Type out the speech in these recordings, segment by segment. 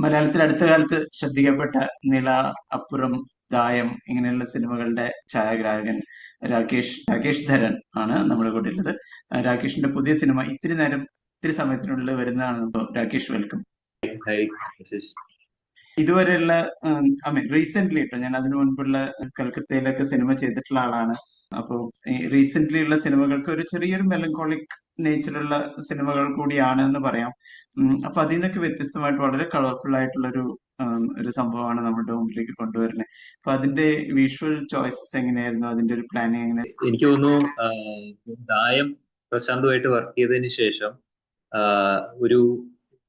മലയാളത്തിൽ അടുത്ത കാലത്ത് ശ്രദ്ധിക്കപ്പെട്ട നിള, അപ്പുറം, ദായം ഇങ്ങനെയുള്ള സിനിമകളുടെ ഛായാഗ്രാഹകൻ രാകേഷ് ധരൻ ആണ് നമ്മുടെ കൂടെ ഉള്ളത്. രാകേഷിന്റെ പുതിയ സിനിമ ഇത്തിരി നേരം ഇത്തിരി സമയത്തിനുള്ളിൽ വരുന്നതാണ്. രാകേഷ്, വെൽക്കം. ഹായ് യശസ്. ഇതുവരെയുള്ള റീസെന്റ് കേട്ടോ, ഞാൻ അതിനു മുൻപുള്ള കൽക്കത്തയിലൊക്കെ സിനിമ ചെയ്തിട്ടുള്ള ആളാണ്. അപ്പോൾ റീസെന്റ് ഉള്ള സിനിമകൾക്ക് ഒരു ചെറിയൊരു മെലങ്കോളിക് നേച്ചറുള്ള സിനിമകൾ കൂടിയാണ് എന്ന് പറയാം. അപ്പൊ അതിൽ നിന്നൊക്കെ വ്യത്യസ്തമായിട്ട് വളരെ കളർഫുൾ ആയിട്ടുള്ള ഒരു സംഭവമാണ് നമ്മുടെ മുമ്പിലേക്ക് കൊണ്ടുവരുന്നത്. അപ്പൊ അതിന്റെ വിഷ്വൽ ചോയ്സസ് എങ്ങനെയായിരുന്നു, അതിന്റെ ഒരു പ്ലാനിങ് എങ്ങനെ? എനിക്ക് തോന്നുന്നു ദായം പ്രശാന്തുമായിട്ട് വർക്ക് ചെയ്തതിന് ശേഷം ഒരു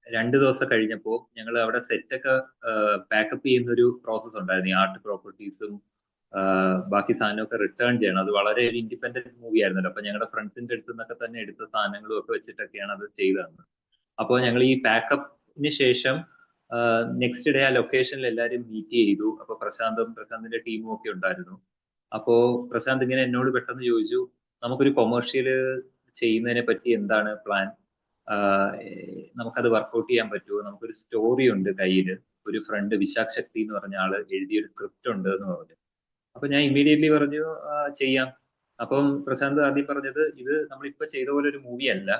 2 ദിവസം കഴിഞ്ഞപ്പോൾ ഞങ്ങൾ അവിടെ സെറ്റൊക്കെ പാക്കപ്പ് ചെയ്യുന്ന ഒരു പ്രോസസ് ഉണ്ടായിരുന്നു. ഈ ആർട്ട് പ്രോപ്പർട്ടീസും ബാക്കി സാധനമൊക്കെ റിട്ടേൺ ചെയ്യണം. അത് വളരെ ഒരു ഇൻഡിപെൻഡന്റ് മൂവി ആയിരുന്നല്ലോ. അപ്പൊ ഞങ്ങളുടെ ഫ്രണ്ട്സിന്റെ അടുത്ത് നിന്നൊക്കെ തന്നെ എടുത്ത സാധനങ്ങളും ഒക്കെ വെച്ചിട്ടൊക്കെയാണ് അത് ചെയ്തത്. അപ്പോൾ ഞങ്ങൾ ഈ പാക്കപ്പിന് ശേഷം നെക്സ്റ്റ് ഡേ ആ ലൊക്കേഷനിൽ എല്ലാവരും മീറ്റ് ചെയ്തു. അപ്പൊ പ്രശാന്തിന്റെ ടീമും ഒക്കെ ഉണ്ടായിരുന്നു. അപ്പോ പ്രശാന്ത് ഇങ്ങനെ എന്നോട് പെട്ടെന്ന് ചോദിച്ചു, നമുക്കൊരു കൊമേഴ്ഷ്യൽ ചെയ്യുന്നതിനെ പറ്റി എന്താണ് പ്ലാൻ, നമുക്കത് വർക്ക്ഔട്ട് ചെയ്യാൻ പറ്റുമോ, നമുക്കൊരു സ്റ്റോറി ഉണ്ട് കയ്യിൽ, ഒരു ഫ്രണ്ട് വിശാഖ് ശക്തി എന്ന് പറഞ്ഞ ആള് എഴുതിയൊരു സ്ക്രിപ്റ്റ് ഉണ്ട് എന്ന് പറഞ്ഞു. അപ്പൊ ഞാൻ ഇമ്മീഡിയറ്റ്ലി പറഞ്ഞു ചെയ്യാം. അപ്പം പ്രശാന്ത് ആദ്യം പറഞ്ഞത്, ഇത് നമ്മളിപ്പോ ചെയ്ത പോലെ ഒരു മൂവി അല്ല,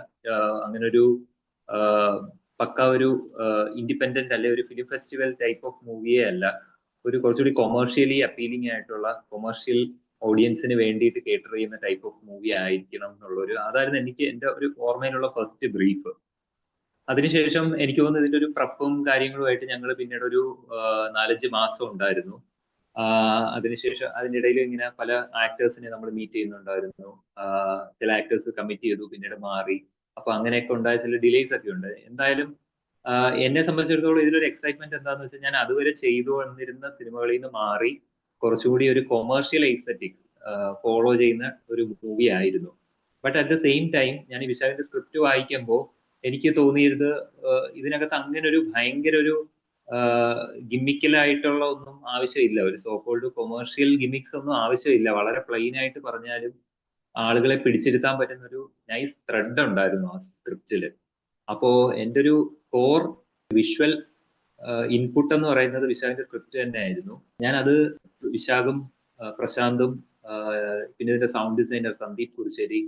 അങ്ങനെ ഒരു പക്ക ഒരു ഇൻഡിപെൻഡന്റ് അല്ലെ ഒരു ഫിലിം ഫെസ്റ്റിവൽ ടൈപ്പ് ഓഫ് മൂവിയേ അല്ല, ഒരു കുറച്ചുകൂടി കൊമേഴ്ഷ്യലി അപ്പീലിംഗ് ആയിട്ടുള്ള കൊമേഴ്ഷ്യൽ ഓഡിയൻസിന് വേണ്ടിയിട്ട് കേറ്റർ ചെയ്യുന്ന ടൈപ്പ് ഓഫ് മൂവി ആയിരിക്കണം എന്നുള്ളൊരു, അതായിരുന്നു എനിക്ക് എന്റെ ഒരു ഓർമ്മയിലുള്ള ഫസ്റ്റ് ബ്രീഫ്. അതിനുശേഷം എനിക്ക് തോന്നുന്നു ഇതിന്റെ ഒരു പ്രപ്പും കാര്യങ്ങളുമായിട്ട് ഞങ്ങൾ പിന്നീട് ഒരു 4-5 മാസം ഉണ്ടായിരുന്നു. അതിനുശേഷം അതിന്റെ ഇടയിൽ ഇങ്ങനെ പല ആക്ടേഴ്സിനെ നമ്മൾ മീറ്റ് ചെയ്യുന്നുണ്ടായിരുന്നു. ചില ആക്ടേഴ്സ് കമ്മിറ്റ് ചെയ്തു, പിന്നീട് മാറി. അപ്പൊ അങ്ങനെയൊക്കെ ഉണ്ടായ ചില ഡിലേസ് ഒക്കെ ഉണ്ട്. എന്തായാലും എന്നെ സംബന്ധിച്ചിടത്തോളം ഇതിലൊരു എക്സൈറ്റ്മെന്റ് എന്താന്ന് വെച്ചാൽ, ഞാൻ അതുവരെ ചെയ്തു വന്നിരുന്ന സിനിമകളിൽ നിന്ന് മാറി കുറച്ചുകൂടി ഒരു കൊമേഴ്ഷ്യൽ എസ്തെറ്റിക് ഫോളോ ചെയ്യുന്ന ഒരു മൂവി ആയിരുന്നു. But at the same time ഞാൻ ഈ വിശാഖിന്റെ സ്ക്രിപ്റ്റ് വായിക്കുമ്പോൾ എനിക്ക് തോന്നിയത് ഇതിനകത്ത് അങ്ങനെ ഒരു ഭയങ്കര ഒരു ഗിമ്മിക്കലായിട്ടുള്ള ഒന്നും ആവശ്യമില്ല, ഒരു സോക്കോൾഡ് കൊമേഴ്ഷ്യൽ ഗിമ്മിക്സ് ഒന്നും ആവശ്യമില്ല. വളരെ പ്ലെയിൻ ആയിട്ട് പറഞ്ഞാലും ആളുകളെ പിടിച്ചിരുത്താൻ പറ്റുന്ന ഒരു നൈസ് ത്രെഡ് ഉണ്ടായിരുന്നു ആ സ്ക്രിപ്റ്റില്. അപ്പോ എൻ്റെ ഒരു കോർ വിഷ്വൽ ഇൻപുട്ട് എന്ന് പറയുന്നത് വിശാഖിന്റെ സ്ക്രിപ്റ്റ് തന്നെയായിരുന്നു. ഞാനത് വിശാഖും പ്രശാന്തും പിന്നെ ഇതിന്റെ സൗണ്ട് ഡിസൈനർ സന്ദീപ് കുറിശ്ശേരി,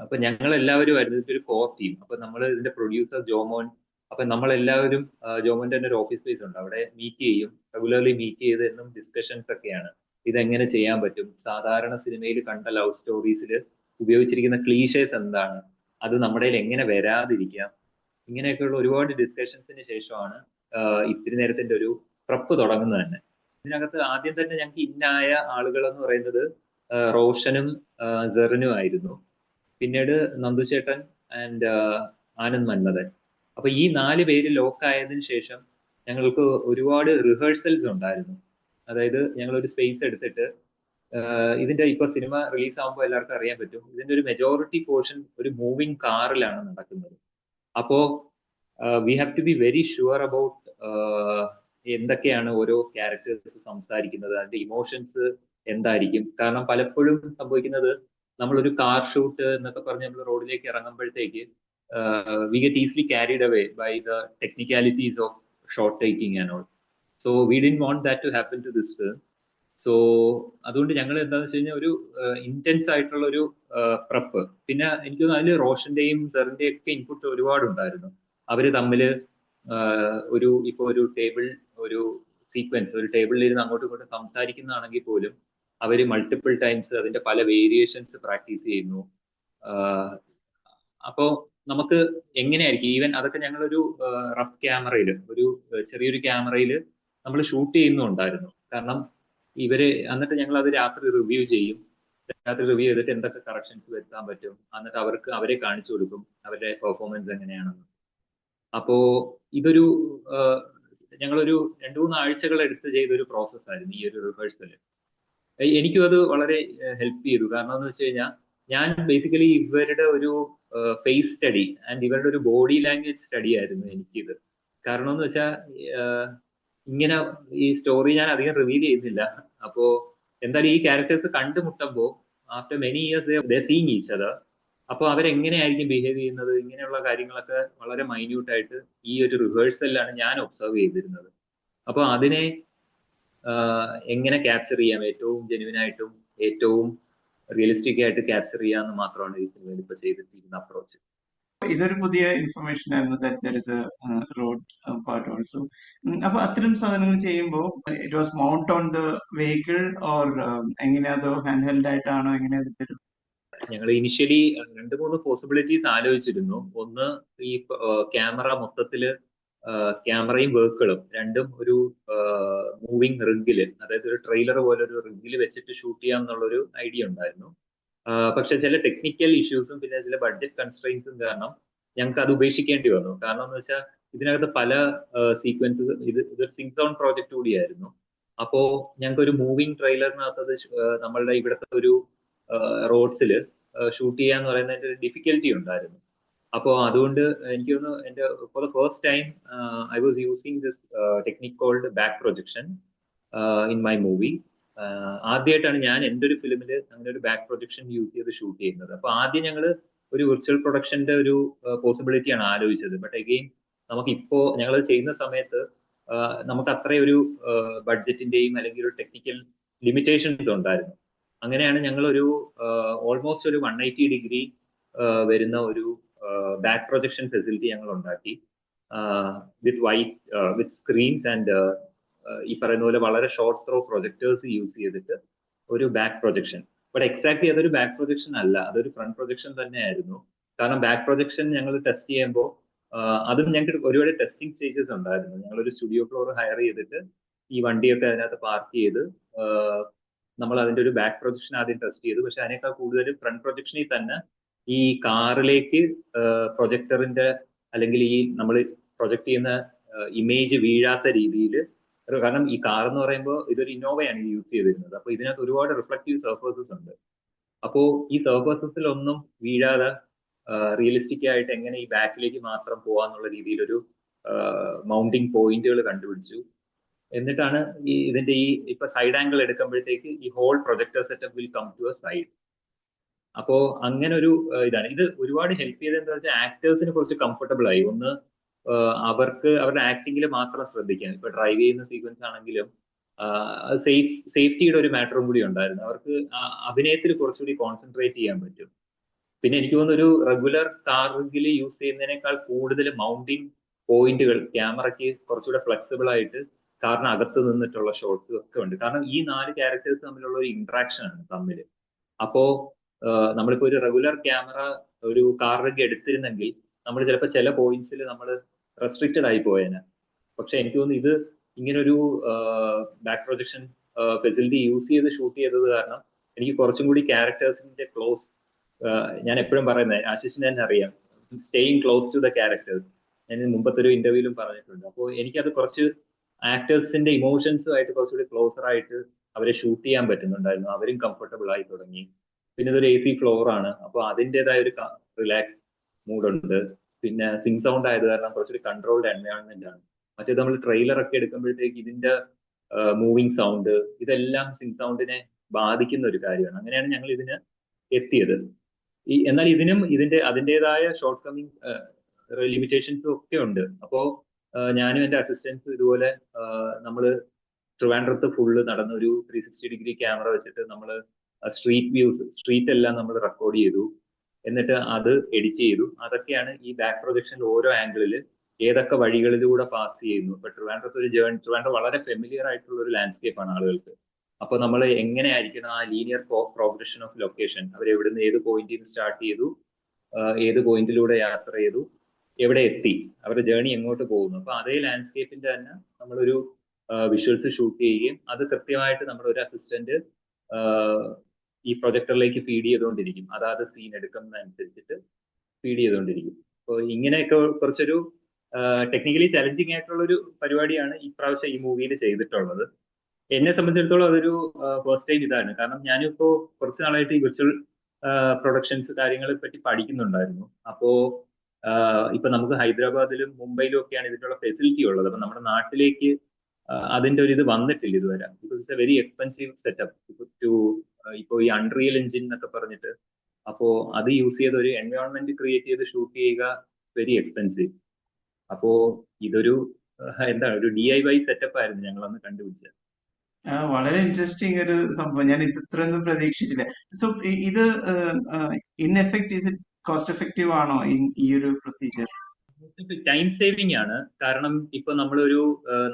അപ്പൊ ഞങ്ങൾ എല്ലാവരും ആയിരുന്നു ഇതിന്റെ ഒരു കോർ ടീം. അപ്പൊ നമ്മൾ ഇതിന്റെ പ്രൊഡ്യൂസർ ജോമോൻ, അപ്പൊ നമ്മളെല്ലാവരും ജോമോന്റെ തന്നെ ഒരു ഓഫീസ് സ്പേസ് ഉണ്ട്, അവിടെ മീറ്റ് ചെയ്യും, റെഗുലർലി മീറ്റ് ചെയ്ത് എന്നും ഡിസ്കഷൻസ് ഒക്കെയാണ്. ഇതെങ്ങനെ ചെയ്യാൻ പറ്റും, സാധാരണ സിനിമയിൽ കണ്ട ലവ് സ്റ്റോറീസിൽ ഉപയോഗിച്ചിരിക്കുന്ന ക്ലീഷേസ് എന്താണ്, അത് നമ്മുടെ എങ്ങനെ വരാതിരിക്കാം, ഇങ്ങനെയൊക്കെയുള്ള ഒരുപാട് ഡിസ്കഷൻസിന് ശേഷമാണ് ഇത്തിരി നേരത്തിന്റെ ഒരു പ്രപ്പ് തുടങ്ങുന്നത് തന്നെ. ഇതിനകത്ത് ആദ്യം തന്നെ ഞങ്ങൾക്ക് ഇന്നായ ആളുകൾ എന്ന് പറയുന്നത് റോഷനും സെറിനും ആയിരുന്നു. പിന്നീട് നന്ദുചേട്ടൻ ആൻഡ് ആനന്ദ് മന്മഥൻ. അപ്പൊ ഈ 4 പേര് ലോക്ക് ആയതിനു ശേഷം ഞങ്ങൾക്ക് ഒരുപാട് റിഹേഴ്സൽസ് ഉണ്ടായിരുന്നു. അതായത് ഞങ്ങൾ ഒരു സ്പേസ് എടുത്തിട്ട് ഇതിന്റെ ഇപ്പൊ സിനിമ റിലീസ് ആകുമ്പോൾ എല്ലാവർക്കും അറിയാൻ പറ്റും, ഇതിന്റെ ഒരു മെജോറിറ്റി പോർഷൻ ഒരു മൂവിങ് കാറിലാണ് നടക്കുന്നത്. അപ്പോ we have to be very sure about എന്തൊക്കെയാണ് ഓരോ ക്യാരക്ടേഴ്സ് സംസാരിക്കുന്നത്, അതിന്റെ ഇമോഷൻസ് എന്തായിരിക്കും. കാരണം പലപ്പോഴും സംഭവിക്കുന്നത്, നമ്മളൊരു കാർ ഷൂട്ട് എന്നൊക്കെ പറഞ്ഞ് നമ്മൾ റോഡിലേക്ക് ഇറങ്ങുമ്പോഴത്തേക്ക് we get easily carried away by the technicalities of shot taking and all. So we didn't want that to happen to this film. So അതുകൊണ്ട് ഞങ്ങൾ എന്താന്ന് വെച്ച് കഴിഞ്ഞാൽ ഒരു ഇന്റൻസ് ആയിട്ടുള്ള ഒരു പ്രപ്പ്. പിന്നെ എനിക്ക് തോന്നുന്നു അതിൽ റോഷന്റെയും സെറിന്റെയും ഒക്കെ ഇൻപുട്ട് ഒരുപാടുണ്ടായിരുന്നു. അവര് തമ്മില് ഇപ്പൊ ഒരു ടേബിൾ, ഒരു സീക്വൻസ്, ഒരു ടേബിളിൽ ഇരുന്ന് അങ്ങോട്ടും ഇങ്ങോട്ടും സംസാരിക്കുന്നതാണെങ്കിൽ പോലും അവര് മൾട്ടിപ്പിൾ ടൈംസ് അതിന്റെ പല വേരിയേഷൻസ് പ്രാക്ടീസ് ചെയ്യുന്നു. അപ്പോ നമുക്ക് എങ്ങനെയായിരിക്കും, ഈവൻ അതൊക്കെ ഞങ്ങളൊരു റഫ് ക്യാമറയിൽ, ഒരു ചെറിയൊരു ക്യാമറയിൽ നമ്മൾ ഷൂട്ട് ചെയ്യുന്നുണ്ടായിരുന്നു. കാരണം ഇവര് എന്നിട്ട് ഞങ്ങൾ അത് രാത്രി റിവ്യൂ ചെയ്യും. രാത്രി റിവ്യൂ ചെയ്തിട്ട് എന്തൊക്കെ കറക്ഷൻസ് വരുത്താൻ പറ്റും, എന്നിട്ട് അവരെ കാണിച്ചു കൊടുക്കും അവരുടെ പെർഫോമൻസ് എങ്ങനെയാണെന്ന്. അപ്പോ ഇതൊരു ഞങ്ങളൊരു 2-3 ആഴ്ചകൾ എടുത്ത് ചെയ്തൊരു പ്രോസസ് ആയിരുന്നു ഈ ഒരു റിഹേഴ്സൽ. എനിക്കും അത് വളരെ ഹെൽപ്പ് ചെയ്തു. കാരണം എന്ന് വെച്ച് കഴിഞ്ഞാൽ ഞാൻ ബേസിക്കലി ഇവരുടെ ഒരു ഫേസ് സ്റ്റഡി ആൻഡ് ഇവരുടെ ഒരു ബോഡി ലാംഗ്വേജ് സ്റ്റഡി ആയിരുന്നു എനിക്കിത്. കാരണം എന്ന് വെച്ചാൽ ഇങ്ങനെ ഈ സ്റ്റോറി ഞാൻ അധികം റിവീൽ ചെയ്യുന്നില്ല. അപ്പോ എന്തായാലും ഈ ക്യാരക്ടേഴ്സ് കണ്ടുമുട്ടുമ്പോ after many years they seeing each other, അപ്പോൾ അവരെങ്ങനെയായിരിക്കും ബിഹേവ് ചെയ്യുന്നത്, ഇങ്ങനെയുള്ള കാര്യങ്ങളൊക്കെ വളരെ മൈന്യൂട്ടായിട്ട് ഈ ഒരു റിഹേഴ്സലിലാണ് ഞാൻ ഒബ്സർവ് ചെയ്തിരുന്നത്. അപ്പോൾ അതിനെ എങ്ങനെ ക്യാപ്ചർ ചെയ്യാം, ഏറ്റവും ജെനുവിനായിട്ടും ഏറ്റവും റിയലിസ്റ്റിക് ആയിട്ട് ക്യാപ്ചർ ചെയ്യാമെന്ന് മാത്രമാണ് ഈ സിനിമയിൽ ഇപ്പൊ ചെയ്തിരിക്കുന്ന അപ്രോച്ച്. ഇതൊരു പുതിയ ഇൻഫർമേഷൻ ആയിരുന്നു, that there is A road part also. അപ്പൊ അത്തരം സാധനങ്ങൾ ചെയ്യുമ്പോൾ it was mount on the vehicle or എങ്ങനെയാ, അതോ ഹാൻഡ് ഹെൽഡ് ആയിട്ടാണോ, എങ്ങനെയാ അതിന്റെ ഒരു ഞങ്ങൾ ഇനിഷ്യലി 2-3 പോസിബിലിറ്റീസ് ആലോചിച്ചിരുന്നു. ഒന്ന്, ഈ ക്യാമറ മൊത്തത്തില് ക്യാമറയും വർക്കുകളും രണ്ടും ഒരു മൂവിങ് റിഗില്, അതായത് ഒരു ട്രെയിലർ പോലെ ഒരു റിഗില് വെച്ചിട്ട് ഷൂട്ട് ചെയ്യാം എന്നുള്ളൊരു ഐഡിയ ഉണ്ടായിരുന്നു. പക്ഷെ ചില ടെക്നിക്കൽ ഇഷ്യൂസും പിന്നെ ചില ബഡ്ജറ്റ് കൺസ്ട്രെയിൻസും കാരണം ഞങ്ങൾക്ക് അത് ഉപേക്ഷിക്കേണ്ടി വന്നു. കാരണം എന്ന് വെച്ചാൽ ഇതിനകത്ത് പല സീക്വൻസസ്, ഇത് സിങ്ക്സോൺ പ്രോജക്റ്റ് കൂടിയായിരുന്നു. അപ്പോ ഞങ്ങൾക്ക് ഒരു മൂവിങ് ട്രെയിലറിനകത്ത് അത് നമ്മളുടെ ഇവിടുത്തെ ഒരു റോഡ്സിൽ ഷൂട്ട് ചെയ്യാന്ന് പറയുന്നതിന്റെ ഒരു ഡിഫിക്കൽറ്റി ഉണ്ടായിരുന്നു. അപ്പോൾ അതുകൊണ്ട് എനിക്ക് തോന്നുന്നു എന്റെ for the first time I was using this technique called back projection in my movie. ആദ്യമായിട്ടാണ് ഞാൻ എൻ്റെ ഒരു ഫിലിമിൽ അങ്ങനെ ഒരു ബാക്ക് പ്രൊജക്ഷൻ യൂസ് ചെയ്ത് ഷൂട്ട് ചെയ്യുന്നത്. അപ്പൊ ആദ്യം ഞങ്ങൾ ഒരു വിർച്വൽ പ്രൊഡക്ഷന്റെ ഒരു പോസിബിലിറ്റിയാണ് ആലോചിച്ചത്. ബട്ട് അഗെയിൻ നമുക്കിപ്പോ ഞങ്ങൾ ചെയ്യുന്ന സമയത്ത് നമുക്ക് അത്രയും ഒരു ബഡ്ജറ്റിന്റെയും അല്ലെങ്കിൽ ഒരു ടെക്നിക്കൽ ലിമിറ്റേഷൻസ് ഉണ്ടായിരുന്നു. അങ്ങനെയാണ് ഞങ്ങൾ ഒരു ഓൾമോസ്റ്റ് ഒരു 180 ഡിഗ്രി വരുന്ന ഒരു ബാക്ക് പ്രൊജക്ഷൻ ഫെസിലിറ്റി ഞങ്ങൾ ഉണ്ടാക്കി, വിത്ത് സ്ക്രീൻസ് ആൻഡ് ഈ പറയുന്ന പോലെ വളരെ ഷോർട്ട് ത്രോ പ്രൊജക്ടേഴ്സ് യൂസ് ചെയ്തിട്ട് ഒരു ബാക്ക് പ്രൊജക്ഷൻ. ബട്ട് എക്സാക്ട്ലി അതൊരു ബാക്ക് പ്രൊജക്ഷൻ അല്ല, അതൊരു ഫ്രണ്ട് പ്രൊജക്ഷൻ തന്നെയായിരുന്നു. കാരണം ബാക്ക് പ്രൊജക്ഷൻ ഞങ്ങൾ ടെസ്റ്റ് ചെയ്യുമ്പോൾ അതും ഞങ്ങൾക്ക് ഒരുപാട് ടെസ്റ്റിംഗ് സ്റ്റേജസ് ഉണ്ടായിരുന്നു. ഞങ്ങളൊരു സ്റ്റുഡിയോ ഫ്ലോർ ഹയർ ചെയ്തിട്ട് ഈ വണ്ടിയൊക്കെ അതിനകത്ത് പാർക്ക് ചെയ്ത് നമ്മൾ അതിന്റെ ഒരു ബാക്ക് പ്രൊജക്ഷൻ ആദ്യം ടെസ്റ്റ് ചെയ്തു. പക്ഷെ അതിനേക്കാൾ കൂടുതൽ ഫ്രണ്ട് പ്രൊജക്ഷനിൽ തന്നെ ഈ കാറിലേക്ക് പ്രൊജക്ടറിന്റെ അല്ലെങ്കിൽ ഈ നമ്മൾ പ്രൊജക്ട് ചെയ്യുന്ന ഇമേജ് വീഴാത്ത രീതിയിൽ, കാരണം ഈ കാർ എന്ന് പറയുമ്പോൾ ഇതൊരു ഇന്നോവയാണ് യൂസ് ചെയ്തിരുന്നത്. അപ്പൊ ഇതിനകത്ത് ഒരുപാട് റിഫ്ലക്റ്റീവ് സർഫേസസ് ഉണ്ട്. അപ്പോ ഈ സർഫേസസിൽ ഒന്നും വീഴാതെ റിയലിസ്റ്റിക് ആയിട്ട് എങ്ങനെ ഈ ബാക്കിലേക്ക് മാത്രം പോവാന്നുള്ള രീതിയിലൊരു മൗണ്ടിങ് പോയിന്റുകൾ കണ്ടുപിടിച്ചു. എന്നിട്ടാണ് ഈ ഇതിന്റെ ഈ ഇപ്പൊ സൈഡ് ആംഗിൾ എടുക്കുമ്പോഴത്തേക്ക് ഈ whole projector setup will come to a side. അപ്പോ അങ്ങനെ ഒരു ഇതാണ് ഇത് ഒരുപാട് ഹെൽപ്പ് ചെയ്തത്. എന്താ വെച്ചാൽ ആക്ടേഴ്സിന് കുറച്ച് കംഫർട്ടബിൾ ആയി. ഒന്ന്, അവർക്ക് അവരുടെ ആക്ടിങ്ങിൽ മാത്രം ശ്രദ്ധിക്കാൻ, ഇപ്പൊ ഡ്രൈവ് ചെയ്യുന്ന സീക്വൻസ് ആണെങ്കിലും സേഫ്റ്റിയുടെ ഒരു മാറ്ററും കൂടി ഉണ്ടായിരുന്നു. അവർക്ക് അഭിനയത്തിൽ കുറച്ചുകൂടി കോൺസെൻട്രേറ്റ് ചെയ്യാൻ പറ്റും. പിന്നെ എനിക്ക് തോന്നുന്നു ഒരു റെഗുലർ കാറിൽ യൂസ് ചെയ്യുന്നതിനേക്കാൾ കൂടുതൽ മൗണ്ടിങ് പോയിന്റുകൾ ക്യാമറയ്ക്ക് കുറച്ചുകൂടെ ഫ്ലെക്സിബിൾ ആയിട്ട് കാറിന് അകത്ത് നിന്നിട്ടുള്ള ഷോട്ട്സ് ഒക്കെ ഉണ്ട്. കാരണം ഈ 4 ക്യാരക്ടേഴ്സ് തമ്മിലുള്ള ഒരു ഇന്ററാക്ഷൻ ആണ് തമ്മിൽ. അപ്പോ നമ്മളിപ്പോ ഒരു റെഗുലർ ക്യാമറ ഒരു കാറിലേക്ക് എടുത്തിരുന്നെങ്കിൽ നമ്മൾ ചിലപ്പോൾ ചില പോയിന്റ്സിൽ നമ്മൾ റെസ്ട്രിക്റ്റഡ് ആയി പോയേനെ. പക്ഷെ എനിക്ക് തോന്നുന്നു ഇത് ഇങ്ങനൊരു ബാക്ക് പ്രൊജക്ഷൻ ഫെസിലിറ്റി യൂസ് ചെയ്ത് ഷൂട്ട് ചെയ്തത് കാരണം എനിക്ക് കുറച്ചും കൂടി ക്യാരക്ടേഴ്സിന്റെ ക്ലോസ്, ഞാൻ എപ്പോഴും പറയുന്നത് ആശിഷിന് തന്നെ അറിയാം, staying close to the characters. ഞാൻ മുമ്പത്തെ ഒരു ഇന്റർവ്യൂവിലും പറഞ്ഞിട്ടുണ്ട്. അപ്പോൾ എനിക്കത് കുറച്ച് ആക്ടേഴ്സിന്റെ ഇമോഷൻസുമായിട്ട് കുറച്ചുകൂടി ക്ലോസർ ആയിട്ട് അവരെ ഷൂട്ട് ചെയ്യാൻ പറ്റുന്നുണ്ടായിരുന്നു. അവരും കംഫർട്ടബിൾ ആയി തുടങ്ങി. പിന്നെ ഇതൊരു AC ഫ്ലോർ ആണ്, അപ്പോൾ അതിൻ്റെതായ ഒരു റിലാക്സ് മൂഡുണ്ട്. പിന്നെ സിങ് സൗണ്ട് ആയത് കാരണം കുറച്ചൊരു കൺട്രോൾഡ് എൻവയോൺമെന്റ് ആണ്. മറ്റേത് നമ്മൾ ട്രെയിലർ ഒക്കെ എടുക്കുമ്പോഴത്തേക്ക് ഇതിന്റെ മൂവിങ് സൗണ്ട് ഇതെല്ലാം സിങ് സൗണ്ടിനെ ബാധിക്കുന്ന ഒരു കാര്യമാണ്. അങ്ങനെയാണ് ഞങ്ങൾ ഇതിന് എത്തിയത്. എന്നാൽ ഇതിനും അതിൻ്റെതായ ഷോർട്ട് കമ്മിങ് ലിമിറ്റേഷൻസും ഒക്കെ ഉണ്ട്. അപ്പോ ഞാനും എന്റെ അസിസ്റ്റൻസും ഇതുപോലെ നമ്മള് ട്രിവാൻഡ്രത്ത് ഫുള്ള് നടന്ന ഒരു 360 ഡിഗ്രി ക്യാമറ വെച്ചിട്ട് നമ്മൾ സ്ട്രീറ്റ് വ്യൂസ്, സ്ട്രീറ്റ് എല്ലാം നമ്മൾ റെക്കോർഡ് ചെയ്തു. എന്നിട്ട് അത് എഡിറ്റ് ചെയ്തു. അതൊക്കെയാണ് ഈ ബാക്ക് പ്രൊജക്ഷനിൽ ഓരോ ആംഗിളിൽ ഏതൊക്കെ വഴികളിലൂടെ പാസ് ചെയ്യുന്നു. ഇപ്പൊ ട്രിവാൻഡ്രം വളരെ ഫെമിലിയർ ആയിട്ടുള്ള ഒരു ലാൻഡ്സ്കേപ്പ് ആണ് ആളുകൾക്ക്. അപ്പൊ നമ്മൾ എങ്ങനെയായിരിക്കണം ആ ലീനിയർ പ്രോഗ്രഷൻ ഓഫ് ലൊക്കേഷൻ, അവർ എവിടുന്ന് ഏത് പോയിന്റിൽ നിന്ന് സ്റ്റാർട്ട് ചെയ്തു, ഏത് പോയിന്റിലൂടെ യാത്ര ചെയ്തു, എവിടെ എത്തി, അവരുടെ ജേർണി എങ്ങോട്ട് പോകുന്നു. അപ്പൊ അതേ ലാൻഡ്സ്കേപ്പിന്റെ തന്നെ നമ്മളൊരു വിഷ്വൽസ് ഷൂട്ട് ചെയ്യുകയും അത് കൃത്യമായിട്ട് നമ്മുടെ ഒരു അസിസ്റ്റന്റ് ഈ പ്രൊജക്ടറിലേക്ക് ഫീഡ് ചെയ്തുകൊണ്ടിരിക്കും. അതാത് സീൻ എടുക്കുന്നതനുസരിച്ചിട്ട് ഫീഡ് ചെയ്തുകൊണ്ടിരിക്കും. അപ്പോൾ ഇങ്ങനെയൊക്കെ കുറച്ചൊരു ടെക്നിക്കലി ചലഞ്ചിങ് ആയിട്ടുള്ള ഒരു പരിപാടിയാണ് ഇപ്രാവശ്യം ഈ മൂവിയിൽ ചെയ്തിട്ടുള്ളത്. എന്നെ സംബന്ധിച്ചിടത്തോളം അതൊരു ഫസ്റ്റ് ടൈം ഇതാണ്. കാരണം ഞാനിപ്പോ കുറച്ച് നാളായിട്ട് ഈ വിർച്വൽ പ്രൊഡക്ഷൻസ് കാര്യങ്ങളെ പറ്റി പഠിക്കുന്നുണ്ടായിരുന്നു. അപ്പോ ഇപ്പൊ നമുക്ക് ഹൈദരാബാദിലും മുംബൈയിലും ഒക്കെയാണ് ഇതിനുള്ള ഫെസിലിറ്റി ഉള്ളത്. അപ്പൊ നമ്മുടെ നാട്ടിലേക്ക് അതിന്റെ ഒരു ഇത് വന്നിട്ടില്ല ഇതുവരെ. Because it's a very expensive setup to ഇപ്പോ ഈ അൺറിയൽ എഞ്ചിൻ എന്നൊക്കെ പറഞ്ഞിട്ട് അപ്പോ അത് യൂസ് ചെയ്ത് ഒരു എൻവയോൺമെന്റ് ക്രിയേറ്റ് ചെയ്ത് ഷൂട്ട് ചെയ്യുക വെരി എക്സ്പെൻസീവ്. അപ്പോ ഇതൊരു എന്താണ് ഒരു DIY സെറ്റപ്പ് ആയിരുന്നു ഞങ്ങൾ അന്ന് കണ്ടുപിടിച്ചത്. വളരെ ഇൻട്രസ്റ്റിംഗ് ഒരു സംഭവം. ഞാൻ ഇത് ഇത്രയൊന്നും പ്രതീക്ഷിച്ചില്ല. സോ ഇത് in effect is it cost effective ആണോ ഈ ഒരു പ്രൊസീജിയർ? ടൈം സേവിങ് ആണ്. കാരണം ഇപ്പൊ നമ്മളൊരു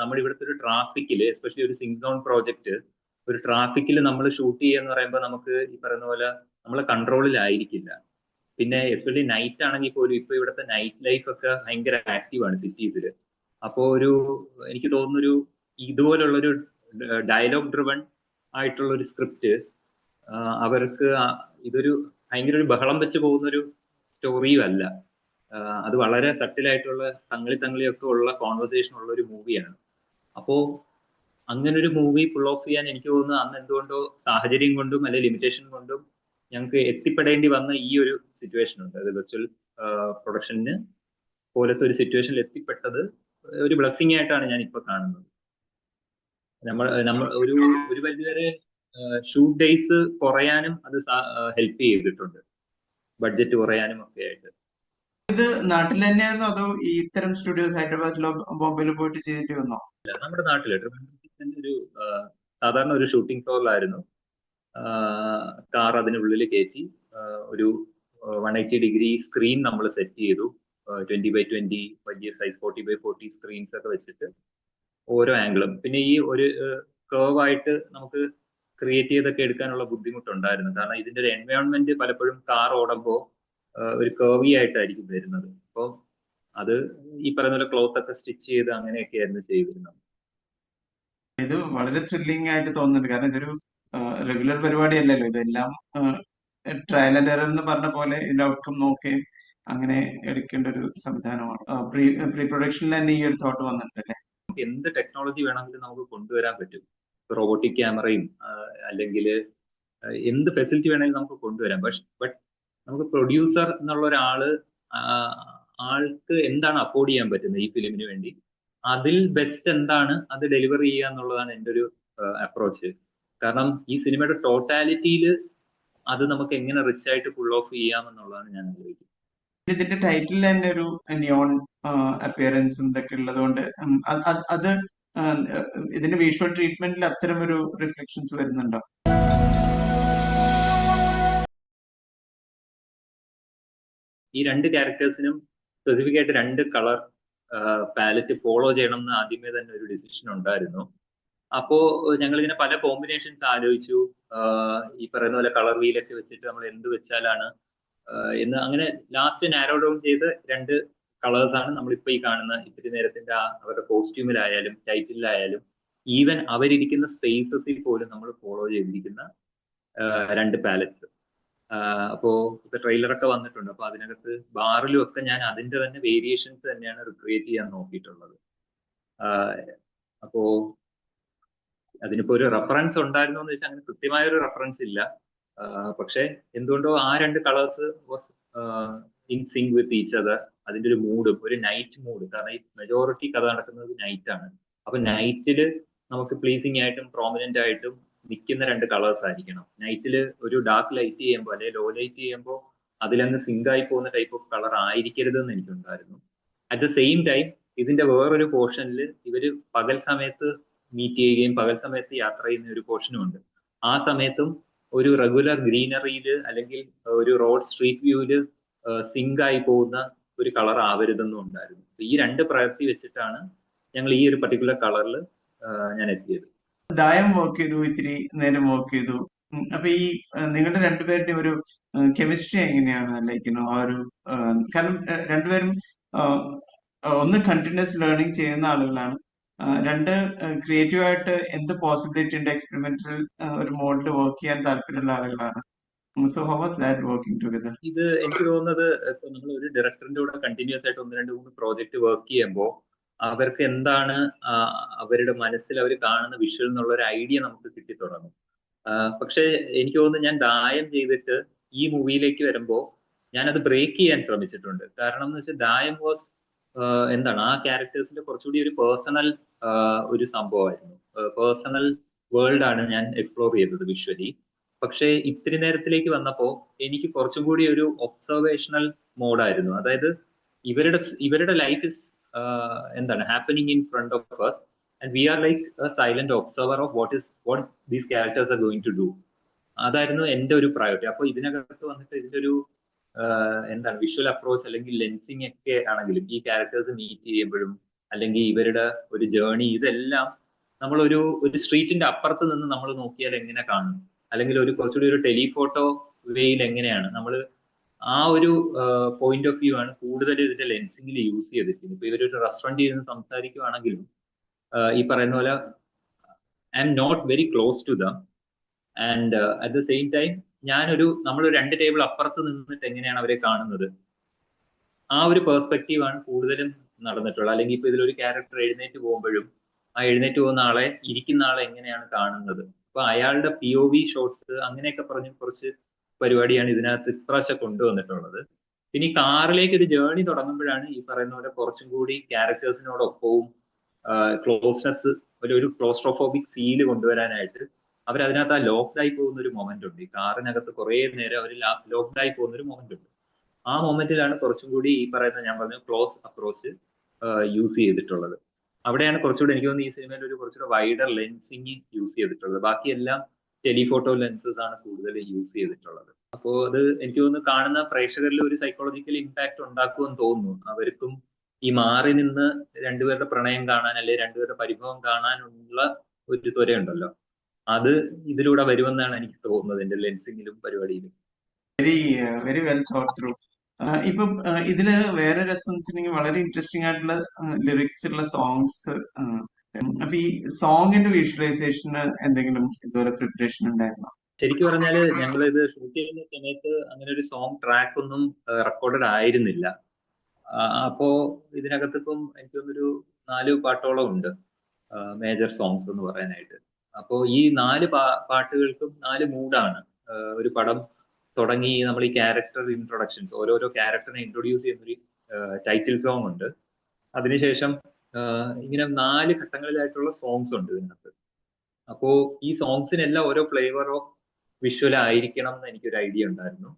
നമ്മുടെ ഇവിടുത്തെ ഒരു ട്രാഫിക്കില്, എസ്പെഷ്യലി ഒരു സിങ്ക് സോൺ പ്രോജക്റ്റ്, ഒരു ട്രാഫിക്കിൽ നമ്മൾ ഷൂട്ട് ചെയ്യാന്ന് പറയുമ്പോൾ നമുക്ക് ഈ പറയുന്ന പോലെ നമ്മളെ കൺട്രോളിലായിരിക്കില്ല. പിന്നെ എസ്പെഷ്യലി നൈറ്റ് ആണെങ്കിൽ പോലും ഇപ്പൊ ഇവിടുത്തെ നൈറ്റ് ലൈഫ് ഒക്കെ ഭയങ്കര ആക്റ്റീവ് ആണ് സിറ്റീസിൽ. അപ്പോ എനിക്ക് തോന്നുന്നു ഇതുപോലുള്ളൊരു ഡയലോഗ് ഡ്രിവൺ ആയിട്ടുള്ള ഒരു സ്ക്രിപ്റ്റ് അവർക്ക് ഇതൊരു ഭയങ്കര ഒരു ബഹളം വെച്ച് പോകുന്ന ഒരു സ്റ്റോറിയും അല്ല. അത് വളരെ സട്ടിലായിട്ടുള്ള തങ്ങളിയൊക്കെ ഉള്ള കോൺവെർസേഷൻ ഉള്ള ഒരു മൂവിയാണ്. അപ്പോ അങ്ങനെ ഒരു മൂവി പുൾ ഓഫ് ചെയ്യാൻ എനിക്ക് തോന്നുന്നു അന്ന് എന്തുകൊണ്ടോ സാഹചര്യം കൊണ്ടും അല്ലെ ലിമിറ്റേഷൻ കൊണ്ടും ഞങ്ങൾക്ക് എത്തിപ്പെടേണ്ടി വന്ന ഈ ഒരു സിറ്റുവേഷൻ ഉണ്ട്. അത് വെർച്വൽ പ്രൊഡക്ഷന് പോലത്തെ ഒരു സിറ്റുവേഷനിൽ എത്തിപ്പെട്ടത് ഒരു ബ്ലെസ്സിങ് ആയിട്ടാണ് ഞാൻ ഇപ്പൊ കാണുന്നത്. നമ്മൾ ഒരു പരിധിവരെ ഷൂട്ട് ഡേയ്സ് കുറയാനും അത് ഹെൽപ്പ് ചെയ്തിട്ടുണ്ട്, ബഡ്ജറ്റ് കുറയാനും ഒക്കെ ആയിട്ട്. ഇത് നാട്ടിൽ തന്നെയായിരുന്നോ അതോ ഈ ഇത്തരം സ്റ്റുഡിയോസ് ഹൈദരാബാദിലോ ബോംബെയിലോ പോയിട്ട് ചെയ്തിട്ട് വന്നോ? നമ്മുടെ നാട്ടില് ഒരു സാധാരണ ഒരു ഷൂട്ടിംഗ് ഫ്ലോറിലായിരുന്നു. കാർ അതിനുള്ളിൽ കയറ്റി ഒരു 180 സ്ക്രീൻ നമ്മൾ സെറ്റ് ചെയ്തു. 20x20 വലിയ സൈസ് 40x40 സ്ക്രീൻസ് ഒക്കെ വെച്ചിട്ട് ഓരോ ആംഗിളും. പിന്നെ ഈ ഒരു കേർവ് ആയിട്ട് നമുക്ക് ക്രിയേറ്റ് ചെയ്തൊക്കെ എടുക്കാനുള്ള ബുദ്ധിമുട്ടുണ്ടായിരുന്നു. കാരണം ഇതിന്റെ ഒരു എൻവയോൺമെന്റ് പലപ്പോഴും കാർ ഓടുമ്പോൾ ഒരു കേർവി ആയിട്ടായിരിക്കും വരുന്നത്. അപ്പോൾ അത് ഈ പറയുന്ന പോലെ ക്ലോത്ത് ഒക്കെ സ്റ്റിച്ച് ചെയ്ത് അങ്ങനെയൊക്കെയായിരുന്നു ചെയ്തിരുന്നത്. ഇത് വളരെ ത്രില്ലിംഗ് ആയിട്ട് തോന്നുന്നുണ്ട്. കാരണം ഇതൊരു റെഗുലർ പരിപാടിയല്ലല്ലോ. ഇതെല്ലാം ട്രയൽ ആൻഡ് എറർ എന്ന് പറഞ്ഞ പോലെ ഇതിന്റെ ഔട്ട്കം നോക്കി അങ്ങനെ എടുക്കേണ്ട ഒരു സംവിധാനമാണ്. പ്രീ പ്രൊഡക്ഷനിൽ തന്നെ ഈ ഒരു തോട്ട് വന്നിട്ടുണ്ടല്ലേ? എന്ത് ടെക്നോളജി വേണമെങ്കിലും നമുക്ക് കൊണ്ടുവരാൻ പറ്റും. റോബോട്ടിക് ക്യാമറയും അല്ലെങ്കിൽ എന്ത് ഫെസിലിറ്റി വേണമെങ്കിലും നമുക്ക് കൊണ്ടുവരാം. ബട്ട് നമുക്ക് പ്രൊഡ്യൂസർ എന്നുള്ള ഒരാള് ആൾക്ക് എന്താണ് അഫോർഡ് ചെയ്യാൻ പറ്റുന്നത് ഈ ഫിലിമിന് വേണ്ടി, അതിൽ ബെസ്റ്റ് എന്താണ് അത് ഡെലിവർ ചെയ്യുക എന്നുള്ളതാണ് എൻ്റെ ഒരു അപ്രോച്ച്. കാരണം ഈ സിനിമയുടെ ടോട്ടാലിറ്റിയിൽ അത് നമുക്ക് എങ്ങനെ റിച്ച് ആയിട്ട് പുൾ ഓഫ് ചെയ്യാം എന്നുള്ളതാണ് ഞാൻ ആലോചിക്കുന്നത്. ഇതിന്റെ ടൈറ്റിൽ തന്നെ ഒരു നിയോൺ അപ്പിയറൻസും ഇതൊക്കെ ഉള്ളതുകൊണ്ട് അത് ഇതിന്റെ വിഷ്വൽ ട്രീറ്റ്മെന്റിൽ അത്തരം ഒരു റിഫ്ലക്ഷൻസ് വരുന്നുണ്ടോ? ഈ രണ്ട് ക്യാരക്ടേഴ്സിനും സ്പെസിഫിക് ആയിട്ട് 2 കളർ പാലറ്റ് ഫോളോ ചെയ്യണം എന്ന് ആദ്യമേ തന്നെ ഒരു ഡിസിഷൻ ഉണ്ടായിരുന്നു. അപ്പോ ഞങ്ങൾ ഇതിനെ പല കോമ്പിനേഷൻസ് ആലോചിച്ചു. ഈ പറയുന്ന പോലെ കളർ വീലൊക്കെ വെച്ചിട്ട് നമ്മൾ എന്ത് വെച്ചാലാണ് എന്ന് അങ്ങനെ ലാസ്റ്റ് നാരോ ഡൗൺ ചെയ്ത് 2 കളേഴ്സ് ആണ് നമ്മളിപ്പോ ഈ കാണുന്ന ഇത്തിരി നേരത്തിന്റെ അവരുടെ കോസ്റ്റ്യൂമിലായാലും ടൈറ്റിലായാലും ഈവൻ അവരിയ്ക്കുന്ന സ്പേസസിൽ പോലും നമ്മൾ ഫോളോ ചെയ്തിരിക്കുന്ന 2 പാലറ്റ്സ്. അപ്പോ ഇപ്പൊ ട്രെയിലറൊക്കെ വന്നിട്ടുണ്ട്. അപ്പൊ അതിനകത്ത് ബാറിലും ഒക്കെ ഞാൻ അതിന്റെ തന്നെ വേരിയേഷൻസ് തന്നെയാണ് റിക്രിയേറ്റ് ചെയ്യാൻ നോക്കിയിട്ടുള്ളത്. അപ്പോ അതിനിപ്പോ ഒരു റെഫറൻസ് ഉണ്ടായിരുന്നോ എന്ന് വെച്ചാൽ അങ്ങനെ കൃത്യമായ ഒരു റെഫറൻസ് ഇല്ല. പക്ഷെ എന്തുകൊണ്ടോ ആ 2 colours was in sync with each other. അതിന്റെ ഒരു മൂഡും ഒരു നൈറ്റ് മൂഡ്, കാരണം ഈ മെജോറിറ്റി കഥ നടക്കുന്നത് നൈറ്റ് ആണ്. അപ്പൊ നൈറ്റില് നമുക്ക് പ്ലീസിങ് ആയിട്ടും പ്രോമിനന്റ് ആയിട്ടും നിൽക്കുന്ന 2 കളേഴ്സ് ആയിരിക്കണം. നൈറ്റിൽ ഒരു ഡാർക്ക് ലൈറ്റ് ചെയ്യുമ്പോൾ അല്ലെങ്കിൽ ലോ ലൈറ്റ് ചെയ്യുമ്പോൾ അതിലങ്ങ് സിങ്ക് ആയി പോകുന്ന ടൈപ്പ് ഓഫ് കളർ ആയിരിക്കരുതെന്ന് എനിക്കുണ്ടായിരുന്നു. അറ്റ് ദ സെയിം ടൈം ഇതിന്റെ വേറൊരു പോർഷനിൽ ഇവര് പകൽ സമയത്ത് മീറ്റ് ചെയ്യുകയും പകൽ സമയത്ത് യാത്ര ചെയ്യുന്ന ഒരു പോർഷനും ഉണ്ട്. ആ സമയത്തും ഒരു റെഗുലർ ഗ്രീനറിയിൽ അല്ലെങ്കിൽ ഒരു റോഡ് സ്ട്രീറ്റ് വ്യൂവില് സിങ്ക് ആയി പോകുന്ന ഒരു കളർ ആവരുതെന്നും ഉണ്ടായിരുന്നു. ഈ 2 പ്രയറിറ്റി വെച്ചിട്ടാണ് ഞങ്ങൾ ഈ ഒരു പർട്ടിക്കുലർ കളറിൽ ഞാൻ എത്തിയത്. ദായം വർക്ക് ചെയ്തു, ഇത്തിരി നേരം വർക്ക് ചെയ്തു. അപ്പൊ ഈ നിങ്ങളുടെ രണ്ടുപേരുടെയും ഒരു കെമിസ്ട്രി എങ്ങനെയാണ്? ലൈക്ക് ആ ഒരു കാരണം രണ്ടുപേരും ഒന്ന് കണ്ടിന്യൂസ് ലേണിംഗ് ചെയ്യുന്ന ആളുകളാണ്, 2 ക്രിയേറ്റീവായിട്ട് എന്ത് പോസിബിലിറ്റി ഉണ്ട് എക്സ്പെരിമെന്റൽ ഒരു മോഡിൽ വർക്ക് ചെയ്യാൻ താല്പര്യമുള്ള ആളുകളാണ്. So how was that working together? ഇത് എനിക്ക് തോന്നുന്നത് ഇപ്പൊ നമ്മൾ ഒരു ഡയറക്ടറിന്റെ കൂടെ കണ്ടിന്യൂസ് ആയിട്ട് 1-2-3 പ്രോജക്റ്റ് വർക്ക് ചെയ്യുമ്പോൾ അവർക്ക് എന്താണ് അവരുടെ മനസ്സിൽ അവർ കാണുന്ന വിഷ്വൽ എന്നുള്ള ഒരു ഐഡിയ നമുക്ക് കിട്ടി തുടങ്ങും. പക്ഷെ എനിക്ക് തോന്നുന്നു ഞാൻ ദായം ചെയ്തിട്ട് ഈ മൂവിയിലേക്ക് വരുമ്പോൾ ഞാനത് ബ്രേക്ക് ചെയ്യാൻ ശ്രമിച്ചിട്ടുണ്ട്. കാരണം എന്ന് വെച്ചാൽ ദായം വാസ് എന്താണ് ആ ക്യാരക്ടേഴ്സിന്റെ കുറച്ചുകൂടി ഒരു പേഴ്സണൽ ഒരു സംഭവമായിരുന്നു. പേഴ്സണൽ വേൾഡ് ആണ് ഞാൻ എക്സ്പ്ലോർ ചെയ്തത് വിഷ്വലി. പക്ഷേ ഇത്തിരി നേരത്തിലേക്ക് വന്നപ്പോ എനിക്ക് കുറച്ചും കൂടി ഒരു ഒബ്സർവേഷണൽ മോഡായിരുന്നു. അതായത് ഇവരുടെ ലൈഫ് ഇസ് എന്താണ് happening in front of us and we are like a silent observer of what these characters are going to do. അതായിരുന്നു എന്റെ ഒരു പ്രയോറിറ്റി. അപ്പൊ ഇതിനകത്ത് വന്നിട്ട് ഇതിന്റെ ഒരു എന്താണ് വിഷ്വൽ അപ്രോച്ച് അല്ലെങ്കിൽ ലെൻസിങ് ഒക്കെ ആണെങ്കിലും ഈ ക്യാരക്ടേഴ്സ് മീറ്റ് ചെയ്യുമ്പോഴും അല്ലെങ്കിൽ ഇവരുടെ ഒരു ജേർണി, ഇതെല്ലാം ഒരു സ്ട്രീറ്റിന്റെ അപ്പുറത്ത് നിന്ന് നമ്മൾ നോക്കിയാൽ എങ്ങനെ കാണും, അല്ലെങ്കിൽ കുറച്ചുകൂടി ഒരു ടെലിഫോട്ടോ വേയിൽ എങ്ങനെയാണ് നമ്മൾ ആ ഒരു പോയിന്റ് ഓഫ് വ്യൂ ആണ് കൂടുതൽ ഇതിന്റെ ലെൻസിങ്ങിൽ യൂസ് ചെയ്തിരിക്കുന്നത്. ഇപ്പൊ ഇവരൊരു റെസ്റ്റോറന്റിൽ ഇരുന്ന് സംസാരിക്കുവാണെങ്കിലും ഈ പറയുന്ന പോലെ I am not very close to them and at the same time നമ്മൾ 2 ടേബിൾ അപ്പുറത്ത് നിന്നിട്ട് എങ്ങനെയാണ് അവരെ കാണുന്നത്, ആ ഒരു പെർസ്പെക്റ്റീവ് ആണ് കൂടുതലും നടന്നിട്ടുള്ളത്. അല്ലെങ്കിൽ ഇപ്പൊ ഇതിലൊരു ക്യാരക്ടർ എഴുന്നേറ്റ് പോകുമ്പോഴും ആ എഴുന്നേറ്റ് പോകുന്ന ആളെ ഇരിക്കുന്ന ആളെ എങ്ങനെയാണ് കാണുന്നത്, അപ്പൊ അയാളുടെ POV ഷോട്ട്സ് അങ്ങനെയൊക്കെ പറഞ്ഞ് കുറച്ച് പരിപാടിയാണ് ഇതിനകത്ത് ഇപ്രാവശ്യം കൊണ്ടുവന്നിട്ടുള്ളത്. പിന്നെ ഈ കാറിലേക്ക് ഒരു ജേർണി തുടങ്ങുമ്പോഴാണ് ഈ പറയുന്ന പോലെ കുറച്ചും കൂടി ക്യാരക്ടേഴ്സിനോടൊപ്പവും ക്ലോസ്നെസ്, ഒരു ക്ലോസ്ട്രോഫോബിക് ഫീല് കൊണ്ടുവരാനായിട്ട് അവരതിനകത്ത് ആ ലോക്ക്ഡ് ആയി പോകുന്ന ഒരു മൊമെന്റ് ഉണ്ട്. ഈ കാറിനകത്ത് കുറെ നേരം അവർ ലോക്ക്ഡ് ആയി പോകുന്ന ഒരു മൊമെന്റ് ഉണ്ട്. ആ മൊമെന്റിലാണ് കുറച്ചും കൂടി ഈ പറയുന്ന ഞാൻ പറഞ്ഞ ക്ലോസ് അപ്രോച്ച് യൂസ് ചെയ്തിട്ടുള്ളത്. അവിടെയാണ് കുറച്ചുകൂടി എനിക്ക് തോന്നുന്നു ഈ സിനിമയിൽ ഒരു കുറച്ചുകൂടെ വൈഡർ ലെൻസിങ് യൂസ് ചെയ്തിട്ടുള്ളത്. ബാക്കിയെല്ലാം ടെലിഫോട്ടോ ലെൻസസ് ആണ് കൂടുതൽ യൂസ് ചെയ്തിട്ടുള്ളത്. അപ്പോൾ അത് എനിക്ക് തോന്നുന്നു കാണുന്ന പ്രേക്ഷകരിൽ ഒരു സൈക്കോളജിക്കൽ ഇമ്പാക്ട് ഉണ്ടാക്കുമെന്ന് തോന്നുന്നു. അവർക്കും ഈ മാറി നിന്ന് രണ്ടുപേരുടെ പ്രണയം കാണാൻ അല്ലെങ്കിൽ രണ്ടുപേരുടെ പരിഭവം കാണാനുള്ള ഒരു ത്വരയുണ്ടല്ലോ, അത് ഇതിലൂടെ വരുമെന്നാണ് എനിക്ക് തോന്നുന്നത് എന്റെ ലെൻസിങ്ങിലും പരിപാടിയിലും. Very very well thought through. ഇപ്പം ഇതില് വേറെ രസം വെച്ചിട്ടുണ്ടെങ്കിൽ വളരെ ഇൻട്രസ്റ്റിംഗ് ആയിട്ടുള്ള ലിറിക്സ് ഉള്ള സോങ്സ്. അപ്പൊ ഈ സോങ്ങിന്റെ വിഷ്വലൈസേഷന് എന്തെങ്കിലും ഇതുവരെ പ്രിപ്പറേഷൻ ഉണ്ടായിരുന്നോ? ശരിക്കും പറഞ്ഞാല് ഞങ്ങൾ ഇത് ഷൂട്ട് ചെയ്യുന്ന സമയത്ത് അങ്ങനെ ഒരു സോങ് ട്രാക്ക് ഒന്നും റെക്കോർഡഡ് ആയിരുന്നില്ല. അപ്പോ ഇതിനകത്ത് ഇപ്പം എനിക്ക് തോന്നുന്നൊരു 4 പാട്ടോളം ഉണ്ട് മേജർ സോങ്സ് എന്ന് പറയാനായിട്ട്. അപ്പോ ഈ 4 പാട്ടുകൾക്കും 4 മൂഡാണ്. ഒരു പടം തുടങ്ങി നമ്മൾ ഈ ക്യാരക്ടർ ഇൻട്രൊഡക്ഷൻസ്, ഓരോരോ ക്യാരക്ടറിനെ ഇൻട്രൊഡ്യൂസ് ചെയ്യുന്നൊരു ടൈറ്റിൽ സോങ് ഉണ്ട്. അതിനുശേഷം ഇങ്ങനെ 4 ഘട്ടങ്ങളിലായിട്ടുള്ള സോങ്സ് ഉണ്ട് ഇതിനകത്ത്. അപ്പോ ഈ സോങ്സിനെല്ലാം ഓരോ ഫ്ലേവർ ഓഫ് വിഷ്വൽ ആയിരിക്കണം എന്ന് എനിക്കൊരു ഐഡിയ ഉണ്ടായിരുന്നു.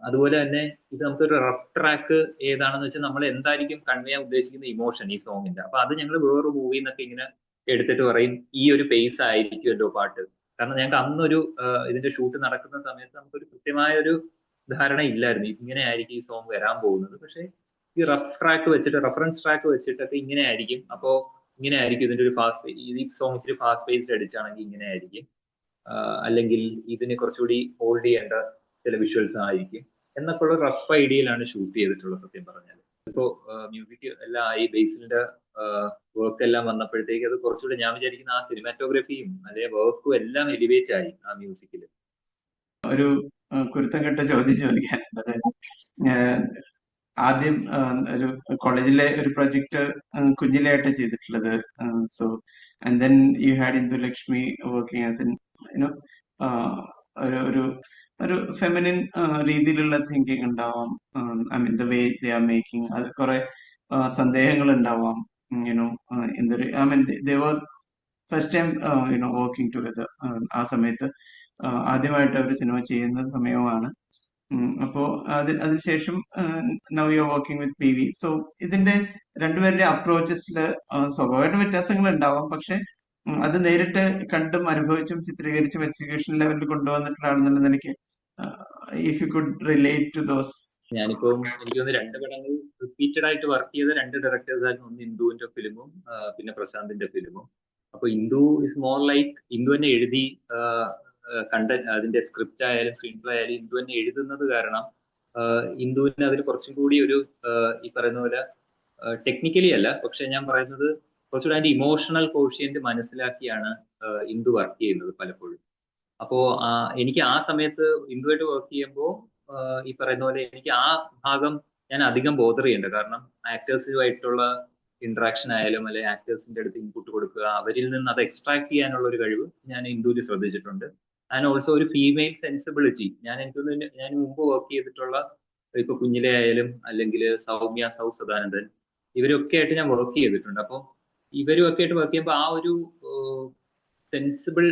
അതുപോലെ തന്നെ ഇത് നമുക്കൊരു റഫ് ട്രാക്ക് ഏതാണെന്ന് വെച്ചാൽ നമ്മൾ എന്തായിരിക്കും കൺവേ ചെയ്യാൻ ഉദ്ദേശിക്കുന്ന ഇമോഷൻ ഈ സോങ്ങിന്റെ, അപ്പൊ അത് ഞങ്ങൾ വേറൊരു മൂവിയിൽ നിന്നൊക്കെ ഇങ്ങനെ എടുത്തിട്ട് പറയും ഈ ഒരു പേസ് ആയിരിക്കുമല്ലോ പാട്ട്. കാരണം ഞങ്ങൾക്ക് അന്നൊരു ഇതിന്റെ ഷൂട്ട് നടക്കുന്ന സമയത്ത് നമുക്കൊരു കൃത്യമായ ഒരു ധാരണ ഇല്ലായിരുന്നു ഇങ്ങനെ ആയിരിക്കും ഈ സോങ് വരാൻ പോകുന്നത്. പക്ഷെ ഈ റഫ് ട്രാക്ക് വെച്ചിട്ട്, റെഫറൻസ് ട്രാക്ക് വെച്ചിട്ടൊക്കെ ഇങ്ങനെ ആയിരിക്കും, അപ്പോ ഇങ്ങനെ ആയിരിക്കും ഇതിന്റെ ഒരു ഫാസ്റ്റ്, ഈ സോങ് ഇച്ചിരി ഫാസ്റ്റ് പേസ്ഡ് അടിച്ചാണെങ്കിൽ ഇങ്ങനെ ആയിരിക്കും, അല്ലെങ്കിൽ ഇതിനെ കുറച്ചുകൂടി ഹോൾഡ് ചെയ്യേണ്ട ചില വിഷ്വൽസ് ആയിരിക്കും എന്നൊക്കെ ഉള്ള റഫ് ഐഡിയയിലാണ് ഷൂട്ട് ചെയ്തിട്ടുള്ളത്. സത്യം പറഞ്ഞാൽ ഇപ്പോ മ്യൂസിക് എല്ലാം ആയി, ബേസിലിന്റെ വർക്ക് എല്ലാം വന്നപ്പോഴത്തേക്ക് അത് കുറച്ചുകൂടി ഞാൻ വിചാരിക്കുന്ന ആ സിനിമാറ്റോഗ്രഫിയും അതേ വർക്കും എല്ലാം എലിവേറ്റ് ആയി ആ മ്യൂസിക്കിൽ. ഒരു കുരുത്തം കെട്ട ചോദ്യം ചോദിക്കാനുണ്ട്. ആദ്യം ഒരു കോളേജിലെ ഒരു പ്രൊജക്ട് കുഞ്ഞിലായിട്ട് ചെയ്തിട്ടുള്ളത്. So and then you had Indulakshmi working as in you know ഒരു ഒരു ഫെമിനിൻ രീതിയിലുള്ള തിങ്കിങ് ഉണ്ടാവാം. I mean the way they are making, അത് കുറെ സന്ദേഹങ്ങൾ ഉണ്ടാവാം. You know I mean they were first time you know working together. ആ സമയത്ത് ആദ്യമായിട്ട് ഒരു സിനിമ ചെയ്യുന്ന സമയമാണ്. അപ്പോ അതിനുശേഷം now you are working with PV. So ഇതിന്റെ രണ്ടുപേരുടെ അപ്രോച്ചസിൽ സ്വാഭാവികമായിട്ട് വ്യത്യാസങ്ങൾ ഉണ്ടാവാം. പക്ഷെ അത് നേരിട്ട് കണ്ടും അനുഭവിച്ചും ചിത്രീകരിച്ചും എക്സിക്യൂഷൻ ലെവലിൽ കൊണ്ടുവന്നിട്ടുള്ളതാണെന്നുള്ള നിലയ്ക്ക് if you could relate to those. ഞാനിപ്പോ എനിക്ക് തോന്നുന്നു 2 പടങ്ങൾ റിപ്പീറ്റഡ് ആയിട്ട് വർക്ക് ചെയ്ത 2 ഡയറക്ടേഴ്സ് ആയിരുന്നു. ഒന്ന് ഇന്ദുവിന്റെ ഫിലിമും പിന്നെ പ്രശാന്തിന്റെ ഫിലിമും. അപ്പൊ Indu is more like, Indu തന്നെ എഴുതി കണ്ടന്റ്, അതിന്റെ സ്ക്രിപ്റ്റ് ആയാലും സ്ക്രീൻ പ്ലേ ആയാലും ഇന്ദു തന്നെ എഴുതുന്നത് കാരണം ഇന്ദുവിന് അതിൽ കുറച്ചും കൂടി ഒരു ഈ പറയുന്ന പോലെ ടെക്നിക്കലി അല്ല, പക്ഷെ ഞാൻ പറയുന്നത് കുറച്ചുകൂടി അതിന്റെ ഇമോഷണൽ കോഷ്യന്റ് മനസ്സിലാക്കിയാണ് ഇന്ദു വർക്ക് ചെയ്യുന്നത് പലപ്പോഴും. അപ്പോ എനിക്ക് ആ സമയത്ത് ഇന്ദുവായിട്ട് വർക്ക് ചെയ്യുമ്പോൾ ഈ പറയുന്ന പോലെ എനിക്ക് ആ ഭാഗം ഞാൻ അധികം ബോദർ ചെയ്യേണ്ട, കാരണം ആക്ടേഴ്സുമായിട്ടുള്ള ഇന്ററാക്ഷൻ ആയാലും അല്ലെങ്കിൽ ആക്ടേഴ്സിന്റെ അടുത്ത് ഇൻപുട്ട് കൊടുക്കുക, അവരിൽ നിന്ന് അത് എക്സ്ട്രാക്ട് ചെയ്യാനുള്ള ഒരു കഴിവ് ഞാൻ ഇന്ദുവിൽ ശ്രദ്ധിച്ചിട്ടുണ്ട്. ആൻഡ് ഓൾസോ ഒരു ഫീമെയിൽ സെൻസിബിലിറ്റി ഞാൻ മുമ്പ് വർക്ക് ചെയ്തിട്ടുള്ള ഇപ്പൊ കുഞ്ഞിലെ ആയാലും അല്ലെങ്കിൽ സൗമ്യ സദാനന്ദൻ, ഇവരൊക്കെ ആയിട്ട് ഞാൻ വർക്ക് ചെയ്തിട്ടുണ്ട്. അപ്പോൾ ഇവരും ഒക്കെ ആയിട്ട് വർക്ക് ചെയ്യുമ്പോൾ ആ ഒരു സെൻസിബിൾ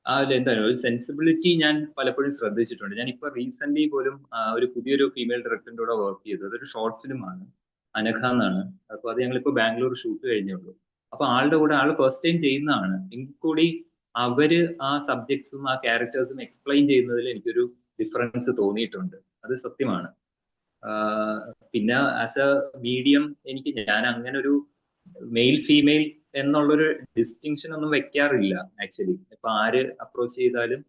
ആ ഒരു എന്താണ് ഒരു സെൻസിബിലിറ്റി ഞാൻ പലപ്പോഴും ശ്രദ്ധിച്ചിട്ടുണ്ട്. ഞാൻ ഇപ്പൊ റീസെന്റ് പോലും ഒരു പുതിയൊരു ഫീമെയിൽ ഡയറക്ടറിന്റെ കൂടെ വർക്ക് ചെയ്തു. അതൊരു ഷോർട്ട് ഫിലിം ആണ്, അനഘ എന്നാണ്. അപ്പൊ അത് ഞങ്ങളിപ്പോ ബാംഗ്ലൂർ ഷൂട്ട് കഴിഞ്ഞേ ഉള്ളൂ. അപ്പൊ ആളുടെ കൂടെ ആള് ഫസ്റ്റ് ടൈം ചെയ്യുന്നതാണ്. എങ്കിൽ കൂടി അവര് ആ സബ്ജക്ട്സും ആ ക്യാരക്ടേഴ്സും എക്സ്പ്ലെയിൻ ചെയ്യുന്നതിൽ എനിക്കൊരു ഡിഫറൻസ് തോന്നിയിട്ടുണ്ട്. അത് സത്യമാണ്. ആഹ് പിന്നെ ആസ് എ മീഡിയം ഞാൻ അങ്ങനെ ഒരു മെയിൽ ഫീമെയിൽ എന്നുള്ളൊരു ഡിസ്റ്റിങ്ഷൻ ഒന്നും വെക്കാറില്ല ആക്ച്വലി. ഇപ്പൊ ആര് അപ്രോച്ച് ചെയ്താലും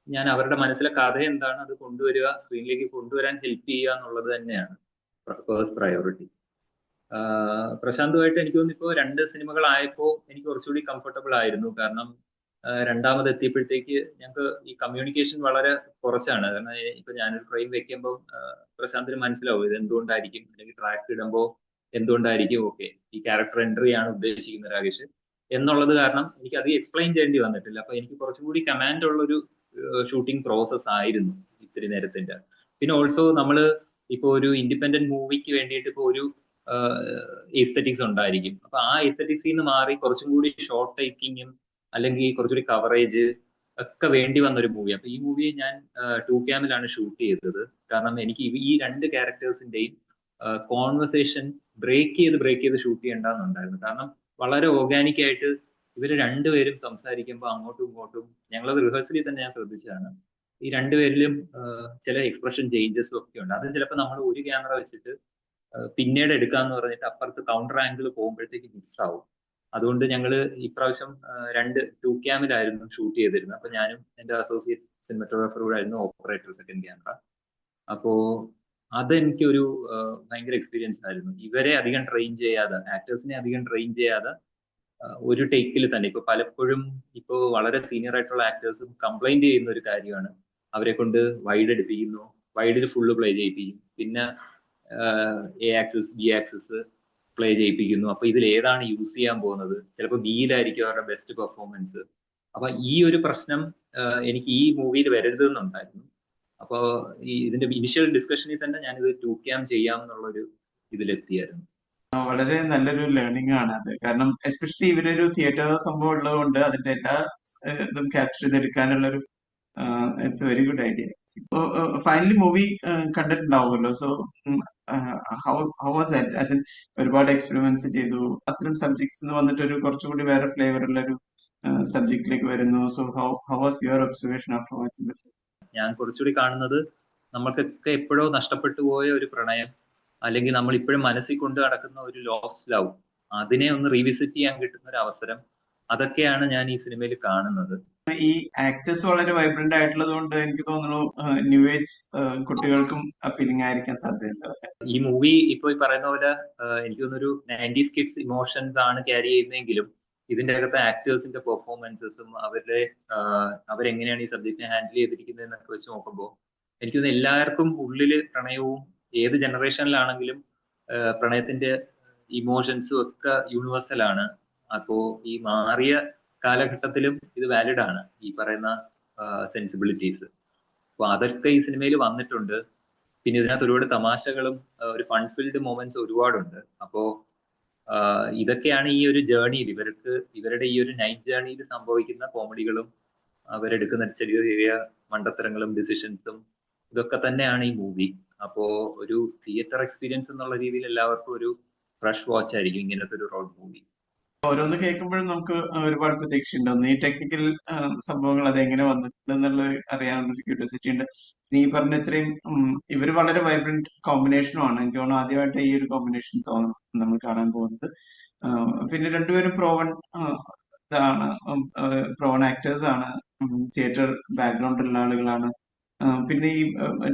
ഞാൻ അവരുടെ മനസ്സിലെ കഥ എന്താണ് അത് കൊണ്ടുവരിക, സ്ക്രീനിലേക്ക് കൊണ്ടുവരാൻ ഹെൽപ്പ് ചെയ്യുക എന്നുള്ളത് തന്നെയാണ് ഫസ്റ്റ് പ്രയോറിറ്റി. പ്രശാന്തുമായിട്ട് എനിക്ക് തോന്നുന്നു ഇപ്പോ 2 സിനിമകളായപ്പോ എനിക്ക് കുറച്ചുകൂടി കംഫർട്ടബിൾ ആയിരുന്നു. കാരണം രണ്ടാമത് എത്തിയപ്പോഴത്തേക്ക് ഞങ്ങൾക്ക് ഈ കമ്മ്യൂണിക്കേഷൻ വളരെ കുറച്ചാണ്. കാരണം ഇപ്പൊ ഞാനൊരു ഫ്രെയിം വെക്കുമ്പോൾ പ്രശാന്തിന് മനസ്സിലാവും ഇത് എന്തുകൊണ്ടായിരിക്കും, അല്ലെങ്കിൽ ട്രാക്ക് ഇടുമ്പോൾ എന്തുകൊണ്ടായിരിക്കും, ഓക്കെ ഈ ക്യാരക്ടർ എൻട്രി ആണ് ഉദ്ദേശിക്കുന്നത് രാകേഷ് എന്നുള്ളത് കാരണം എനിക്ക് അത് എക്സ്പ്ലെയിൻ ചെയ്യേണ്ടി വന്നിട്ടില്ല. അപ്പൊ എനിക്ക് കുറച്ചും കൂടി കമാൻഡ് ഉള്ള ഒരു ഷൂട്ടിംഗ് പ്രോസസ് ആയിരുന്നു ഇത്തിരി നേരത്തിന്റെ. പിന്നെ ഓൾസോ നമ്മള് ഇപ്പൊ ഒരു ഇൻഡിപെൻഡന്റ് മൂവിക്ക് വേണ്ടിയിട്ട് ഇപ്പൊ ഒരു എസ്തെറ്റിക്സ് ഉണ്ടായിരിക്കും. അപ്പൊ ആ എസ്തെറ്റിക്സിൽ നിന്ന് മാറി കുറച്ചും കൂടി ഷോർട്ട് ടേക്കിങ്ങും അല്ലെങ്കിൽ കുറച്ചുകൂടി കവറേജ് ഒക്കെ വേണ്ടി വന്ന ഒരു മൂവി. അപ്പൊ ഈ മൂവി ഞാൻ 2 ക്യാമിലാണ് ഷൂട്ട് ചെയ്തത്. കാരണം എനിക്ക് ഈ 2 ക്യാരക്ടേഴ്സിന്റെയും കോൺവെർസേഷൻ ബ്രേക്ക് ചെയ്ത് ഷൂട്ട് ചെയ്യേണ്ടെന്നുണ്ടായിരുന്നു. കാരണം വളരെ ഓർഗാനിക് ആയിട്ട് ഇവര് രണ്ടുപേരും സംസാരിക്കുമ്പോൾ അങ്ങോട്ടും ഇങ്ങോട്ടും, ഞങ്ങളത് റിഹേഴ്സലിൽ തന്നെ ഞാൻ ശ്രദ്ധിച്ചതാണ്, ഈ രണ്ടുപേരിലും ചില എക്സ്പ്രഷൻ ചേഞ്ചസും ഒക്കെ ഉണ്ട്. അത് ചിലപ്പോൾ നമ്മൾ ഒരു ക്യാമറ വെച്ചിട്ട് പിന്നീട് എടുക്കാന്ന് പറഞ്ഞിട്ട് അപ്പുറത്ത് കൗണ്ടർ ആംഗിൾ പോകുമ്പോഴത്തേക്ക് മിസ് ആവും. അതുകൊണ്ട് ഞങ്ങള് ഇപ്രാവശ്യം 2 ക്യാമിലായിരുന്നു ഷൂട്ട് ചെയ്തിരുന്നത്. അപ്പൊ ഞാനും എന്റെ അസോസിയേറ്റ് സിനിമറ്റോഗ്രാഫർ കൂടെ ആയിരുന്നു ഓപ്പറേറ്റർ സെക്കൻഡ് ക്യാമറ. അപ്പോ അതെനിക്കൊരു ഭയങ്കര എക്സ്പീരിയൻസ് ആയിരുന്നു. ഇവരെ അധികം ട്രെയിൻ ചെയ്യാതെ, ആക്ടേഴ്സിനെ അധികം ട്രെയിൻ ചെയ്യാതെ ഒരു ടേക്കിൽ തന്നെ ഇപ്പൊ പലപ്പോഴും ഇപ്പോ വളരെ സീനിയർ ആയിട്ടുള്ള ആക്ടേഴ്സും കംപ്ലൈന്റ് ചെയ്യുന്ന ഒരു കാര്യമാണ്, അവരെ കൊണ്ട് വൈഡ് എടുപ്പിക്കുന്നു, വൈഡിൽ ഫുള്ള് പ്ലേ ചെയ്യിപ്പിക്കും, പിന്നെ A axis B axis play ചെയ്യിപ്പിക്കുന്നു. അപ്പൊ ഇതിൽ ഏതാണ് യൂസ് ചെയ്യാൻ പോകുന്നത്, ചിലപ്പോൾ ബിയിലായിരിക്കും അവരുടെ ബെസ്റ്റ് പെർഫോമൻസ്. അപ്പൊ ഈ ഒരു പ്രശ്നം എനിക്ക് ഈ മൂവിയിൽ വരരുതെന്നുണ്ടായിരുന്നു. അപ്പോ ഇതിന്റെ ഇനിഷ്യൽ ഡിസ്കഷനിൽ തന്നെ ഞാനിത് 2 ക്യാം ചെയ്യാം എന്നുള്ളൊരു ഇതിലെത്തിയായിരുന്നു. വളരെ നല്ലൊരു ലേണിംഗ് ആണ് അത്. കാരണം എസ്പെഷ്യലി ഇവരൊരു തിയേറ്റർ സംഭവം ഉള്ളത് കൊണ്ട് അതിന്റെ എല്ലാ ഇതും ക്യാപ്ചർ ചെയ്തെടുക്കാനുള്ള ഒരു it's a very good idea. ഇപ്പോ ഫൈനലി മൂവി കണ്ടിട്ടുണ്ടാവുമല്ലോ. So how was that, as in ഒരുപാട് എക്സ്പെരിമെന്റ്സ് ചെയ്തു, അത്തരം സബ്ജക്ട്സ് വന്നിട്ട് ഒരു കുറച്ചുകൂടി വേറെ ഫ്ലേവർ ഉള്ള ഒരു സബ്ജക്റ്റിലേക്ക് വരുന്നു. So how was your observation after watching the film? ഞാൻ കുറച്ചുകൂടി കാണുന്നത് നമ്മൾക്കൊക്കെ എപ്പോഴോ നഷ്ടപ്പെട്ടു പോയ ഒരു പ്രണയം, അല്ലെങ്കിൽ നമ്മൾ ഇപ്പോഴും മനസ്സിൽ കൊണ്ട് നടക്കുന്ന ഒരു ലോസ്റ്റ് ലവ്, അതിനെ ഒന്ന് റീവിസിറ്റ് ചെയ്യാൻ കിട്ടുന്ന ഒരു അവസരം, അതൊക്കെയാണ് ഞാൻ ഈ സിനിമയിൽ കാണുന്നത്. ഈ ആക്ടേഴ്സ് വളരെ വൈബ്രന്റ് ആയിട്ടുള്ളത് കൊണ്ട് എനിക്ക് തോന്നുന്നു ന്യൂ ഏജ് കുട്ടികൾക്കും അപ്പീലിംഗ് ആയിരിക്കാൻ സാധ്യതയുണ്ട്. ഈ മൂവി ഇപ്പൊ ഈ പറയുന്ന പോലെ എനിക്ക് തോന്നുന്നൊരു 90s കിഡ്സ് ഇമോഷൻസ് ആണ് ക്യാരി ചെയ്യുന്നതെങ്കിലും ഇതിന്റെ അകത്തെ ആക്ടേഴ്സിന്റെ പെർഫോമൻസസും അവരെങ്ങനെയാണ് ഈ സബ്ജക്റ്റിനെ ഹാൻഡിൽ ചെയ്തിരിക്കുന്നത് എന്നൊക്കെ വെച്ച് നോക്കുമ്പോൾ എനിക്ക് തോന്നുന്നു എല്ലാവർക്കും ഉള്ളില് പ്രണയവും, ഏത് ജനറേഷനിലാണെങ്കിലും പ്രണയത്തിന്റെ ഇമോഷൻസും ഒക്കെ യൂണിവേഴ്സൽ ആണ്. അപ്പോ ഈ മാറിയ കാലഘട്ടത്തിലും ഇത് വാലിഡ് ആണ് ഈ പറയുന്ന സെൻസിബിലിറ്റീസ്. അപ്പൊ അതൊക്കെ ഈ സിനിമയിൽ വന്നിട്ടുണ്ട്. പിന്നെ ഇതിനകത്ത് ഒരുപാട് തമാശകളും ഒരു ഫൺഫിൽഡ് മൊമെന്റ്സ് ഒരുപാടുണ്ട്. അപ്പോ ഇതൊക്കെയാണ് ഈ ഒരു ജേർണിയിൽ ഇവരുടെ ഈ ഒരു നൈറ്റ് ജേർണിയിൽ സംഭവിക്കുന്ന കോമഡികളും അവരെടുക്കുന്ന ചെറിയ ചെറിയ മണ്ടത്തരങ്ങളും ഡിസിഷൻസും, ഇതൊക്കെ തന്നെയാണ് ഈ മൂവി. അപ്പോ ഒരു തിയേറ്റർ എക്സ്പീരിയൻസ് എന്നുള്ള രീതിയിൽ എല്ലാവർക്കും ഒരു ഫ്രഷ് വാച്ച് ആയിരിക്കും ഇങ്ങനത്തെ ഒരു റോഡ് മൂവി. ഓരോന്ന് കേൾക്കുമ്പോഴും നമുക്ക് ഒരുപാട് പ്രതീക്ഷയുണ്ടാവുന്നു. ഈ ടെക്നിക്കൽ സംഭവങ്ങൾ അത് എങ്ങനെ വന്നിട്ടുണ്ട് എന്നുള്ളത് അറിയാനുള്ള ഒരു ക്യൂരിയോസിറ്റി ഉണ്ട്. നീ പറഞ്ഞ ഇത്രയും ഇവര് വളരെ വൈബ്രന്റ് കോമ്പിനേഷനുമാണ്. എനിക്ക് തോന്നുന്നു ആദ്യമായിട്ട് ഈ ഒരു കോമ്പിനേഷൻ നമ്മൾ കാണാൻ പോകുന്നത്. പിന്നെ രണ്ടുപേരും ഇതാണ്, പ്രോവൺ ആക്ടേഴ്സ് ആണ്, തിയേറ്റർ ബാക്ക്ഗ്രൗണ്ടിലുള്ള ആളുകളാണ്. പിന്നെ ഈ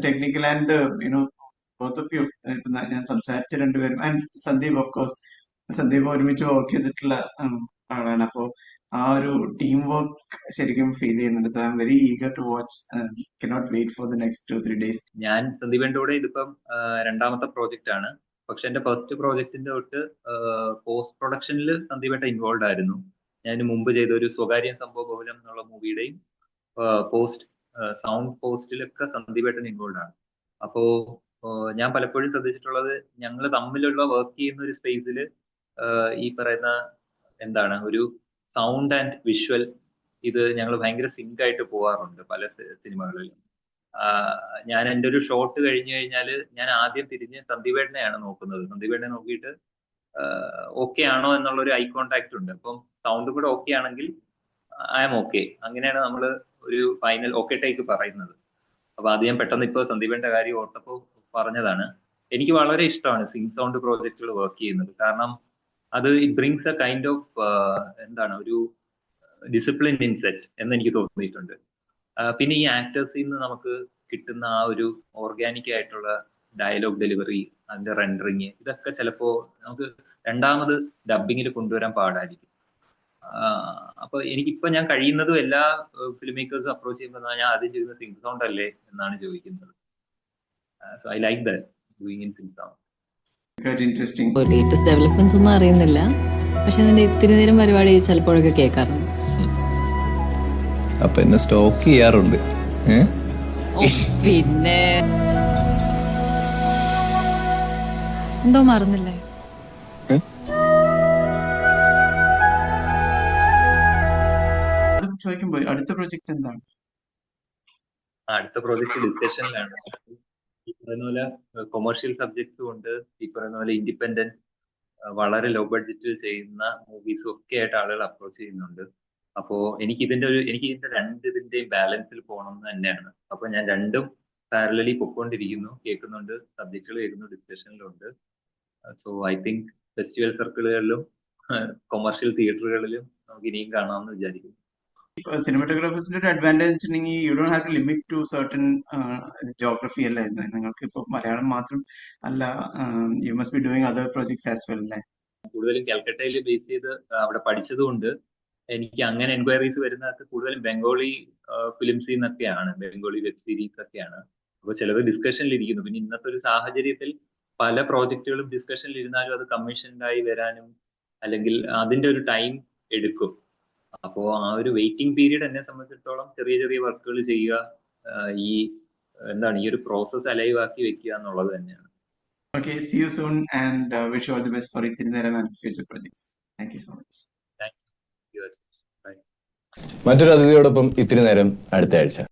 technical and you know both of you, ഞാൻ സംസാരിച്ച രണ്ടുപേരും, and Sandeep of course, Sandeep ഒരുമിച്ച് വർക്ക് ചെയ്തിട്ടുള്ള ആളാണ്. അപ്പോൾ ആ ഒരു ടീം വർക്ക് ശരിക്കും ഫീൽ ചെയ്യുന്നുണ്ട്. So I am very eager to watch, cannot wait for the next 2-3 days. ഞാൻ സന്ദീപിന്റെ കൂടെ ഇതിപ്പം രണ്ടാമത്തെ പ്രോജക്റ്റ് ആണ്. പക്ഷെ എന്റെ ഫസ്റ്റ് പ്രോജക്റ്റിന്റെ തൊട്ട് പോസ്റ്റ് പ്രൊഡക്ഷനിൽ സന്ദീപേട്ട ഇൻവോൾവ് ആയിരുന്നു. ഞാൻ മുമ്പ് ചെയ്ത ഒരു സ്വകാര്യ സംഭവ ബഹുലം എന്നുള്ള മൂവിയുടെയും പോസ്റ്റ് സൗണ്ട് പോസ്റ്റിലൊക്കെ സന്ദീപേട്ടൻ ഇൻവോൾവ് ആണ്. അപ്പോ ഞാൻ പലപ്പോഴും ശ്രദ്ധിച്ചിട്ടുള്ളത്, ഞങ്ങൾ തമ്മിലുള്ള വർക്ക് ചെയ്യുന്ന ഒരു സ്പേസിൽ ഈ പറയുന്ന എന്താണ് ഒരു സൗണ്ട് ആൻഡ് വിഷ്വൽ ഇത് ഞങ്ങൾ ഭയങ്കര സിങ്ക് ആയിട്ട് പോവാറുണ്ട് പല സിനിമകളിലും. ഞാൻ എൻ്റെ ഒരു ഷോട്ട് കഴിഞ്ഞു കഴിഞ്ഞാൽ ഞാൻ ആദ്യം തിരിഞ്ഞ് സന്ദീപേട്ടനെയാണ് നോക്കുന്നത്. സന്ദീപേട്ടനെ നോക്കിയിട്ട് ഓക്കെ ആണോ എന്നുള്ള ഒരു ഐ കോണ്ടാക്ട് ഉണ്ട്. അപ്പം സൗണ്ട് കൂടെ ഓക്കെ ആണെങ്കിൽ ഐ ആം ഓക്കെ. അങ്ങനെയാണ് നമ്മൾ ഒരു ഫൈനൽ ഓക്കെ ടേക്ക് പറയുന്നത്. അപ്പൊ അത് ഞാൻ പെട്ടെന്ന് ഇപ്പോൾ സന്ദീപേട്ടന്റെ കാര്യം ഓർത്തപ്പോൾ പറഞ്ഞതാണ്. എനിക്ക് വളരെ ഇഷ്ടമാണ് സിങ്ക് സൗണ്ട് പ്രോജക്റ്റുകൾ വർക്ക് ചെയ്യുന്നത്. കാരണം അത് it brings A kind of എന്താണ് ഒരു ഡിസിപ്ലിൻ ഇൻ സെറ്റ് എന്ന് എനിക്ക് തോന്നിയിട്ടുണ്ട്. പിന്നെ ഈ ആക്ടേഴ്സിൽ നിന്ന് നമുക്ക് കിട്ടുന്ന ആ ഒരു ഓർഗാനിക് ആയിട്ടുള്ള ഡയലോഗ് ഡെലിവറി, അതിന്റെ റെൻഡറിങ്, ഇതൊക്കെ ചിലപ്പോ നമുക്ക് രണ്ടാമത് ഡബിങ്ങിൽ കൊണ്ടുവരാൻ പാടായിരിക്കും. അപ്പൊ എനിക്കിപ്പോ ഞാൻ കഴിയുന്നതും എല്ലാ ഫിലിം മേക്കേഴ്സും അപ്രോച്ച് ചെയ്യുമ്പോൾ ഞാൻ ആദ്യം ചെയ്യുന്ന സിങ്ക് സൗണ്ട് അല്ലേ എന്നാണ് ചോദിക്കുന്നത്. So I like that doing in zinc sound. Latest developments ഒന്നും അറിയുന്നില്ല, പക്ഷെ ഇതിന്റെ ഇത്തിരി നേരം പരിപാടി ചിലപ്പോഴൊക്കെ കേൾക്കാറുണ്ട്. അപ്പൊ എന്നെ സ്റ്റോക്ക് ചെയ്യാറുണ്ട്. പിന്നെ എന്തോ മറന്നില്ലേ? ചോദിക്കുമ്പോ അടുത്ത പ്രൊജക്ട് എന്താണ്? അടുത്ത പ്രോജക്റ്റ് ഡിസ്കഷനിലാണ്. ഈ പറയുന്ന പോലെ കൊമേഴ്ഷ്യൽ സബ്ജക്ട്സും ഉണ്ട്, ഈ പറയുന്ന പോലെ ഇൻഡിപെൻഡന്റ് വളരെ ലോ ബഡ്ജറ്റിൽ ചെയ്യുന്ന മൂവീസും ഒക്കെ ആയിട്ട് ആളുകൾ അപ്രോച്ച് ചെയ്യുന്നുണ്ട്. അപ്പോ എനിക്ക് ഇതിന്റെ രണ്ടിതിന്റെയും ബാലൻസിൽ പോകണം എന്ന് തന്നെയാണ്. അപ്പൊ ഞാൻ രണ്ടും പാരലലി പൊക്കോണ്ടിരിക്കുന്നു, കേൾക്കുന്നുണ്ട്, സബ്ജക്റ്റുകൾ കേൾക്കുന്നു, ഡിസ്കഷനിലുണ്ട്. സോ ഐ തിങ്ക് ഫെസ്റ്റിവൽ സർക്കിളുകളിലും കൊമേഴ്ഷ്യൽ തിയേറ്ററുകളിലും നമുക്ക് ഇനിയും കാണാമെന്ന് വിചാരിക്കുന്നു. സിനിമാറ്റോഗ്രാഫേഴ്സിന്റെ ഒരു അഡ്വാൻറ്റേജ് വെച്ചിട്ടുണ്ടെങ്കിൽ you don't have to limit to certain geography അല്ലേ? നിങ്ങൾക്ക് ഇപ്പൊ മലയാളം മാത്രം അല്ല, you must be doing other projects as well അല്ലേ? കൂടുതലും കൽക്കട്ടയിൽ ബേസ് ചെയ്ത് അവിടെ പഠിച്ചതുകൊണ്ട് എനിക്ക് അങ്ങനെ എൻക്വയറീസ് വരുന്നതൊക്കെ കൂടുതലും ബംഗാളി ഫിലിംസിൽ നിന്നൊക്കെയാണ്, ബംഗാളി വെബ് സീരീസ് ഒക്കെയാണ്. അപ്പോൾ ചിലത് ഡിസ്കഷനിൽ ഇരിക്കുന്നു. പിന്നെ ഇന്നത്തെ ഒരു സാഹചര്യത്തിൽ പല പ്രോജക്റ്റുകളും ഡിസ്കഷനിൽ ഇരുന്നാലും അത് കമ്മീഷൻഡായി വരാനും അല്ലെങ്കിൽ അതിന്റെ ഒരു ടൈം എടുക്കും. അപ്പോ ആ ഒരു വെയിറ്റിംഗ് പീരീഡ് എന്നെ സംബന്ധിച്ചിടത്തോളം ചെറിയ ചെറിയ വർക്കുകൾ ചെയ്യുക, ഈ ഒരു പ്രോസസ് അലൈവ് ആക്കി വെക്കുക എന്നുള്ളത് തന്നെയാണ്. Okay, see you soon and wish you all the best for Ithineram and future projects. Thank you so much. Thank you. Bye. മറ്റൊരു അതിഥിയോടൊപ്പം ഇത്തിരി നേരം അടുത്ത ആഴ്ച.